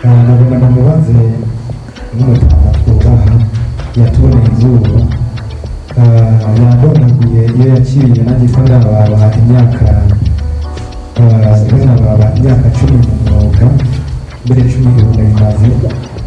nagomba ndamubaze n'umutama twubaha yatuboneye izuba yadonaguye iyo yakiriye nanjye ko ndababa imyaka 10 mu mwuga mbere 10 bimaze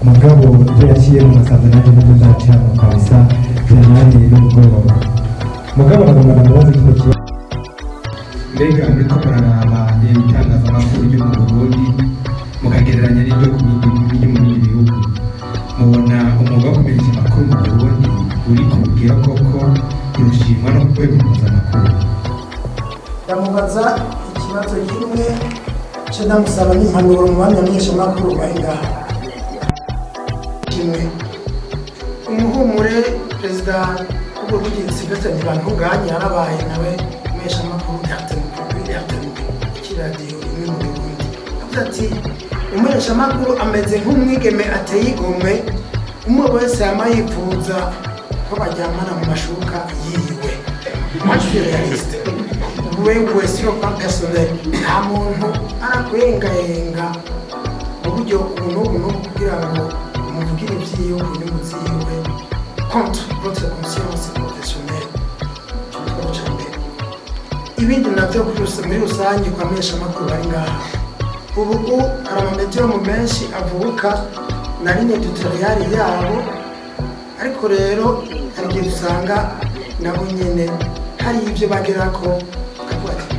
mugabo ibyo yaciye mu masanzu nanjye n'ibyo nzacamo kabisa byari n'ubwoba mugabo nagomba ndamubaze kino kibazo mbega muriko muraraba itangazamakuru ryo mu Burundi mukagereranya n'ibyo mu bindi bihugu mubona umwuga wo kumenyesha amakuru mu Burundi uri kubwira koko urushimwa no kwega mpuzamamakuru. Ndamubaza ikibazo kimwe cyo ndamusaba n'impanuro mu bamenyeshamakuru bari ngaha. Kimwe umuhumure perezida w'Uburundi Sylvestre Ntibantunganya yarabaye nawe umumenyeshamakuru yatemuye ikiradiyo imwe mu Burundi avuze ati umumenyeshamakuru ameze nk'umwigeme ateye igomwe umwe wese yamayifuza ko bajyamana mu mashuka yiwe realiste wewe sio kwa personnel nta muntu arakwengayenga mu buryo umuntu kugira ngo umuvugire ivyiwe inyungu ziwe contre votre conscience professionnelle ibindi navyo muri rusange kwa menyeshamakuru bari ngaha ubu hari amamediyo menshi avuka na ligne tutorial yabo ariko rero hari igihe usanga nabo nyene hari ibyo bagerako akavuga ati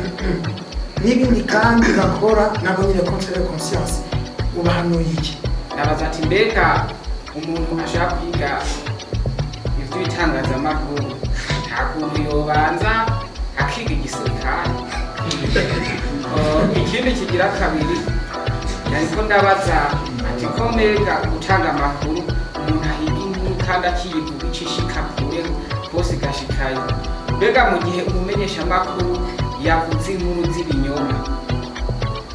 n'ibindi kandi bakora nabo nyene contre conscience ubahanuye iki nabaza ati mbega umuntu ashaka kwiga ivyo bitangazamakuru nta kuntu yobanza akiga igisirikare ikindi kigira kabiri yariko ndabaza ati ko mbega gutanga amakuru umuntu ahiga inkuru kandi akiyivuga icishika kure hose gashikayo mbega mu gihe umumenyesha amakuru yavuze inkuru z'ibinyoma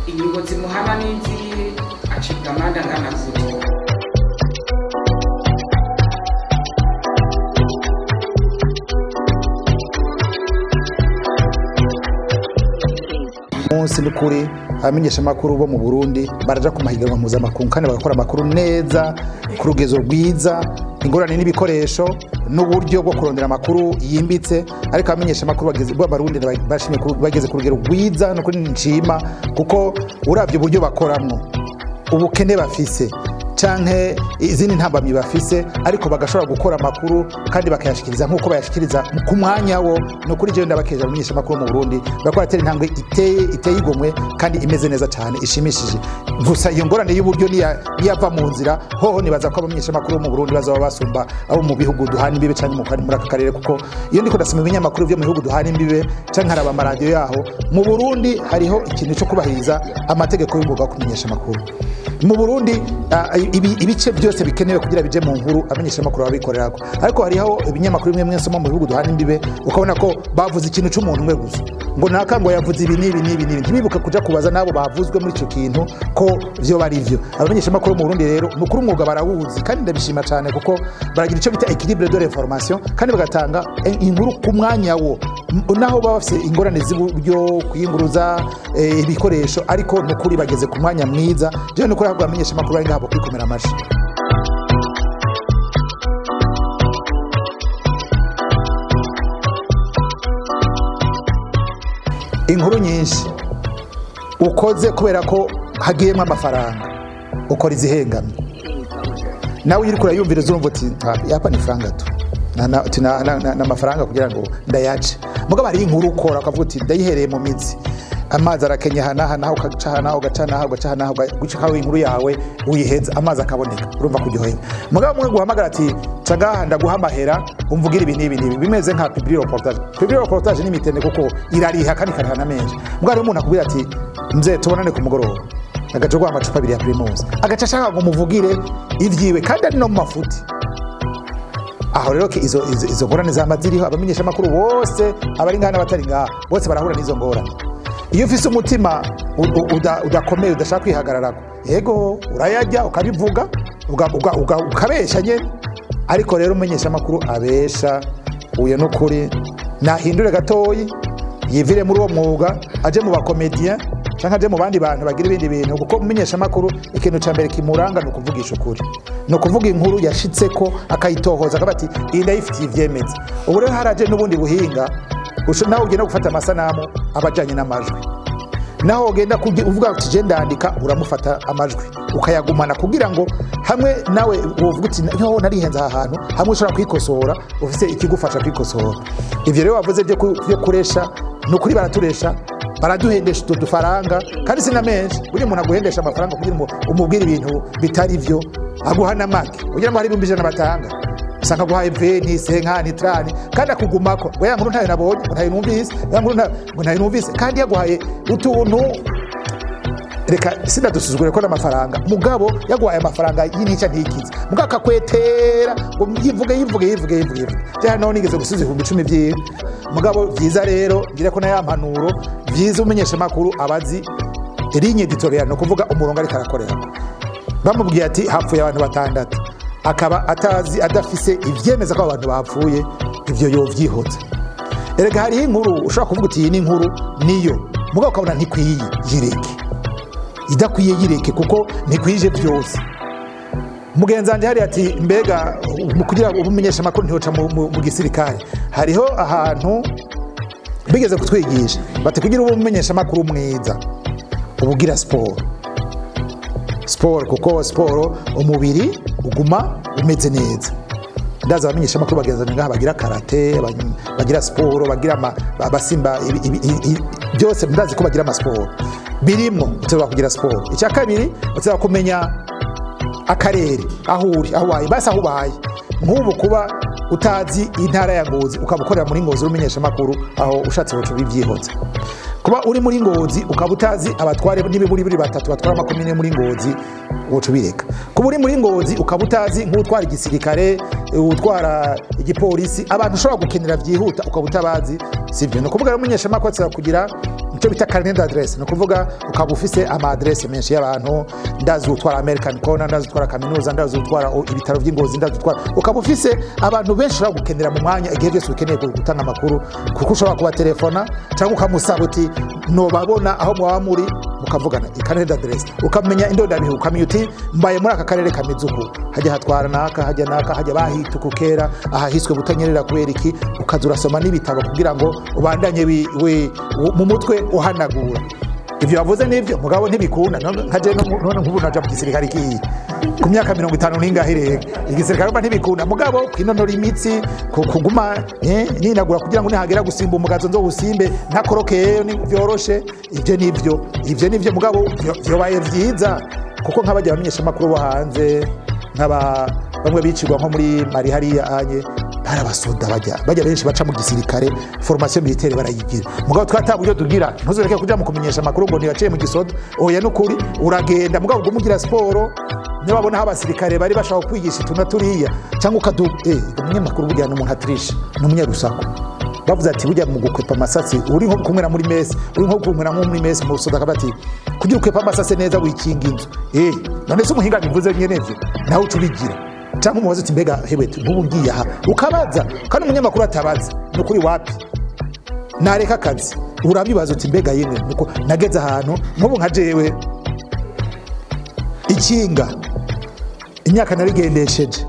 ingingo zimuhana n'izihe acibwa amande angana gute munsi n'ukuri abamenyesha amakuru bo mu Burundi baraja ku mahiganwa mpuzamakungu kandi bagakora amakuru neza ku rugezo rwiza ingorane n'ibikoresho n'uburyo bwo kurondera amakuru yimbitse ariko abamenyesha amakuru b'Abarundi bashimye bageze ku rugero rwiza no kuri nshima kuko uravye uburyo bakoramwo ubukene bafise canke izindi ntambamyi bafise ariko bagashobora gukora amakuru kandi bakayashikiriza nkuko bayashikiriza ku mwanya wo no kuri je ndabakeje abamenyesha amakuru mu Burundi bakora teri ntambwe iteye igomwe kandi imeze neza cyane ishimishije gusa iyo ngorane y'uburyo niyava mu nzira hoho nibaza ko abamenyesha amakuru mu Burundi bazaba basumba abo mu bihugu duhana imbibe canke mu kandi muri aka karere kuko iyo ndiko ndasoma ibinyamakuru byo mu bihugu duhana imbibe canke haraba amaradiyo yaho mu Burundi hariho ikintu cyo kubahiriza amategeko y'umwuga wo kumenyesha amakuru mu Burundi ibice byose bikenewe kugira bije mu nkuru abamenyesha amakuru babikorerako ariko hariho ibinyamakuru bimwe mwese mu bihugu duhana imbibe ukabona ko bavuze ikintu cy'umuntu umwe gusa ngo nakango yavuze ibi ntibibuke kuja kubaza nabo bavuzwe muri ico kintu ko vyo bari vyo abamenyesha amakuru mu Burundi rero nukuri umwuga barawuzi kandi ndabishima cyane kuko baragira ico bita équilibre de l'information kandi bagatanga inkuru ku mwanya wo naho bafise ingorane z'uburyo kwiyunguruza ibikoresho ariko nukuri bageze ku mwanya mwiza je nukuri ahubwo abamenyesha amakuru bari ngabo kwikomera amashi inkuru nyinshi ukoze kubera ko hagiyemo amafaranga ukora izihengamye nawe uri kurayumvira urumva uti yapa ni franga tu na mafaranga kugira ngo ndayace mugabo ari inkuru ukora ukavuga uti ndayihereye mu mitsi amazi arakenya hanaha ugacana gucikaho inkuru yawe uyiheza amazi akaboneka urumva kuryohera mugabo mwe guhamagara ati cagaha ndaguha amahera umvugira ibi n'ibi bimeze nka public reportage n'imitende kuko irariha kandi karihana menshi mugabo rero umuntu akubwira ati mze tubonane ku mugoroba agaca guha amacupa 2 ya Primus agaca ashaka ngo muvugire ivyiwe kandi ari no mu mafuti aho rero izo ngorane zamaziriho abamenyesha amakuru bose abari ngaha n'abatari ngaha bose barahura n'izo ngorane iyo ufise umutima udakomeye udashaka kwihagararako yego urayajya ukabivuga ukabesha nyene ariko rero umenyesha amakuru abesha uye n'ukuri nahindure gatoyi yivire muri uwo mwuga aje mu bakomediyen cyangwa aje mu bandi bantu bagira ibindi bintu kuko mumenyesha makuru ikintu cya mbere kimuranga no kuvugisha ukuri no kuvuga inkuru yashitse ko akayitohoza akabati iyi ndayifitiye ivyemeza ubu rero haraje n'ubundi buhinga nawe ugenda gufata amasanamu abajanye n'amajwi naho ugenda uvuga uti je ndandika uramufata amajwi ukayagumana kugira ngo hamwe nawe uvuga uti nyo narihenze aha hantu hamwe ushobora kwikosora ufise ikigufasha kwikosora ivyo rero wavuze byo kuresha no kuri baraturesha baraduhendesha udufaranga kandi sina menshi buri muntu aguhendesha amafaranga kugira ngo umubwire ibintu bitari byo aguhana make kugira ngo hari 200 batanga usanga guhaye veni senkani trani kandi akugumako we nkuru ntayo nabonye ntayo numvise ntayo numvise kandi yaguhaye utuntu reka sinadusuzugure ko n'amafaranga mugabo yaguhaye amafaranga yinica ntikiza mugabo akakwetera ngo yivuge cyane none nigeze gusubiza 10,000 byiwe mugabo byiza rero ngire ko na yampanuro byiza umenyesha makuru abazi ligne editorial no kuvuga umurongo ari karakorera bamubwiye ati hapfuye abantu batandatu akaba atazi adafise ivyemeza ko abantu bapfuye ivyo yovyihotse erega hari inkuru ushaka kuvuga uti iyi ni inkuru niyo mugabo ukabona ntikwiye yireke idakwiye yireke kuko ntikwije byose mugenzanje hari ati mbega kugira ubumenyesha makuru ntihoca mu gisirikare hariho ahantu bigeze kutwigisha bati kugira ubumenyesha makuru mwiza ubugira sport kuko sport umubiri uguma umeze neza ndaza bamenyesha makuru bagenzanye ngaha bagira karate bagira sport bagira abasimba byose ndazi ko bagira ama sport birimo uteba kugira sport icya kabiri uteba kumenya akarere aho uri aho wayi basa aho baye nk'ubu kuba utazi intara ya Ngozi ukabukorera muri Ngozi umenyesha makuru aho ushatse cyo bibyihotse kuba uri muri Ngozi ukaba utazi abatware n'ibiburi batatu batwara makomine muri Ngozi wocu bireka kuba uri muri Ngozi ukaba utazi nk'utwara igisirikare utwara igipolisi abantu ushobora gukenera byihuta ukaba utabazi sivyo no kuvuga umenyesha makuru kugira icyo bita carnet d'adresse no kuvuga ukaba ufise ama adresse menshi y'abantu ndazi utwara American Corner ndazi utwara kaminuza ndazi utwara ibitaro by'Ingozi ndazi utwara ukaba ufise abantu benshi ushobora gukenera mu mwanya igihe byose ukeneye gutanga amakuru kuko ushobora kuba telefona cyangwa ukamusaba uti no babona aho mwaba muri mukavugana carnet d'adresse ukamenya indondabihe ukamenya uti mbaye muri aka karere kamizuku hajya hatwara naka hajya bahita ukukera aha hiswe butanyerera kubera iki ukazura soma n'ibitabo kugira ngo ubandanye mu mutwe uhanagura ivyo bavuze n'ivyo mugabo ntibikunda nkaje none nk'ubu naja mu gisirikare kiyi ku myaka 50 n'ingahire igisirikare mba ntibikunda mugabo kwinonora imitsi kuguma ninagura kugira ngo nihagera gusimba umugazo nzo usimbe ntakorokeyo nivyoroshe ivyo nivyo mugabo byobaye vyiza kuko nk'abajya bamenyesha makuru bo hanze bamwe bicirwa nko muri Mali hariya anye barabasoda bajya benshi baca mu gisirikare formation militaire barayigira mugabo twataburyo tugira ntuzureke kuja mu kumenyesha makuru ngo nibaciye mu gisoda oya nukuri uragenda mugabo gumugira sport niba babona aho abasirikare bari bashaka kwigisha ituna turiya cyangwa ukadu umunyamakuru burya n'umuntu atrisha n'umunyarusako bavuze ati burya mu gukwepa amasasi uri nko kumwera muri mesi uri nko kumwera muri mesi mu soda kabati kugira ukwepa amasasi neza wikinga inzu none se umuhinga bivuze nyene nivyo nawe ucubigira cyangwa umubaza uti mbega hewe nkubu ngiye aha ukabaza kandi umunyamakuru atabaza nukuri wapi nareka akazi urabibaza uti mbega yemwe nuko nageze ahantu nkubu nka jewe ikinga imyaka narigendesheje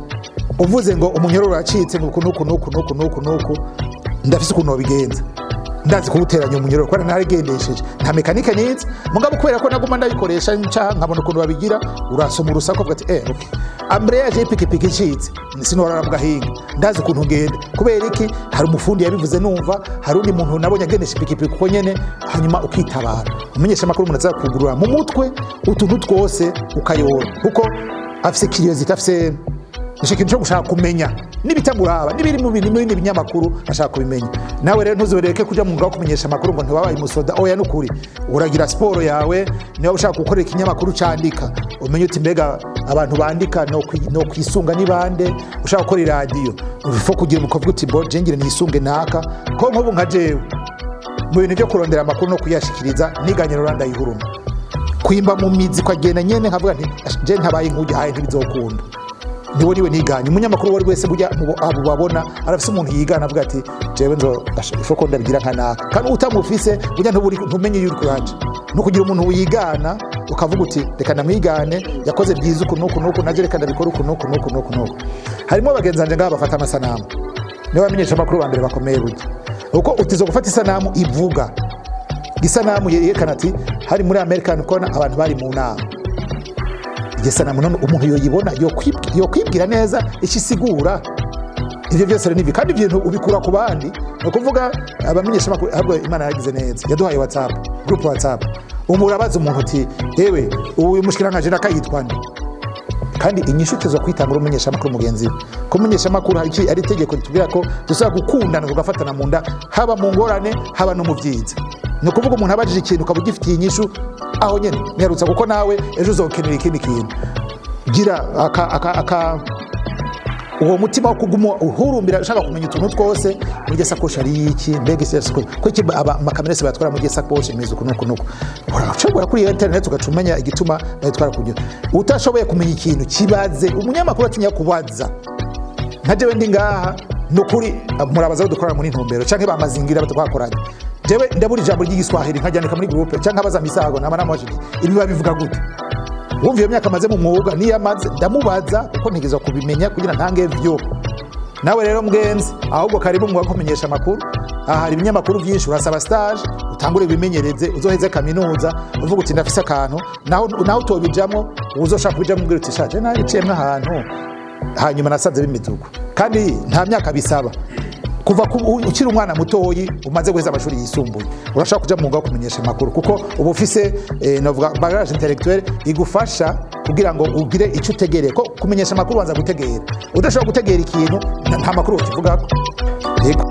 uvuze ngo umunyororo uracitse ngo nuku ndafise ukuntu bigenza ndazi kuwuteranya umunyororo kwa narigendesheje nta mekanike nize mugabo kubera ko naguma ndabikoresha nca nkabona ukuntu babigira urasoma urusako uvuga ati okay ambreyage y'ipikipiki icitse sinorara bwahinga ndazi ukuntu ngenda kubera iki hari umufundi yabivuze numva hari undi muntu nabonye agendesha ipikipiki uko nyene hanyuma ukitabara umenyesha makuru umuntu aza kugurura mu mutwe utuntu twose ukayora kuko afise curiosity afise ikintu cyo gushaka kumenya nibitanguraba nibiri mu bintu binyamakuru ashaka kubimenya nawe rero ntuzoreke kuja mu ngabo kumenyesha makuru ngo ntiwabaye musoda oya nukuri uragira sport yawe niba ushaka gukorera ikinyamakuru candika umenye uti mbega abantu bandika no kwisunga nibande ushaka gukora radio ufo kugira umukovuga uti bo jengire nisunge naka ko nkubu nka jewe mu bintu byo kurondera amakuru no kuyashikiriza niganye Rwanda yihuruma kwimba mu mizi kwagenda nyene nkavuga nti je ntabaye nkujya haye ntibizokunda niwe niganye umunyamakuru wari wese burya abo babona arafise umuntu yigana avuga ati jewe nzo ifoko ndabigira nkanaka kandi utamufise burya ntumenye yuko yaje no kugira umuntu wigana ukavuga uti reka ndamwigane yakoze byiza uku naje reka ndabikora uku harimo abagenzi banje ngaha bafata amasanamu niwe bamenyesha amakuru ba mbere bakomeye burya uko utizo gufata isanamu ivuga isanamu yerekana ati hari muri American Corner abantu bari mu nama igisanamu none umuntu yoyibona yo kwibwira neza ikisigura ivyo byose rero nibi kandi ibintu ubikura ku bandi no kuvuga abamenyesha amakuru ahubwo Imana yagize neza yaduhaye WhatsApp group WhatsApp umurabaza umuntu uti yewe uyu mushikiranganje nakayitwa nde kandi inyishu zo kwitanga umenyesha amakuru mugenzi kumenyesha amakuru ari itegeko ritubwira ko dusaba gukundana tugafatana mu nda haba mu ngorane haba no mu byiza no kuvuga umuntu abajije ikintu ukabugifitiye inyishu aho nyene nyarutsa kuko nawe ejo uzokenera ikindi kintu gira uwo mutima wo kuguma uhurumbira ushaka kumenya utuntu twose mu gihe sakoshi ari iki mbega isi ko iki amakamera se batwara mu gihe sakoshi meze ukuntu urashobora kuri internet ugacumenya igituma bayitwara kujya utashoboye kumenya ikintu kibaze umunyamakuru atinya kubaza ntajewe ndi ngaha nukuri murabaza dukorana muri ntumbero canke bamazingira batwakoranye jewe ndaburi jambo ry'igiswahili nkajyanika muri groupe canke abaza misago n'amaramoje ibi babivuga gute wumva iyo myaka maze mu mwuga niyo amaze ndamubaza kuko ntigeza kubimenya kugira ntange vyo nawe rero mgenzi ahubwo karibu mu kumenyesha amakuru hari ibinyamakuru byinshi urasaba stage utangure bimenyereze uzoheze kaminuza uvuga uti ndafise akantu naho utobijamo uzoshaka kubijamo mbwira uti shaje nariciye ahantu hanyuma nasanze bimizuko kandi nta myaka bisaba kuva ukiri umwana mutoyi umaze guheza amashuri yisumbuye urashaka kuja mu mwuga wo kumenyesha amakuru kuko uba ufise novuga bagage intellectuelle igufasha kugira ngo ugire icyo utegereye ko kumenyesha amakuru wanza gutegera udashobora gutegera ikintu nta makuru ukivugako yego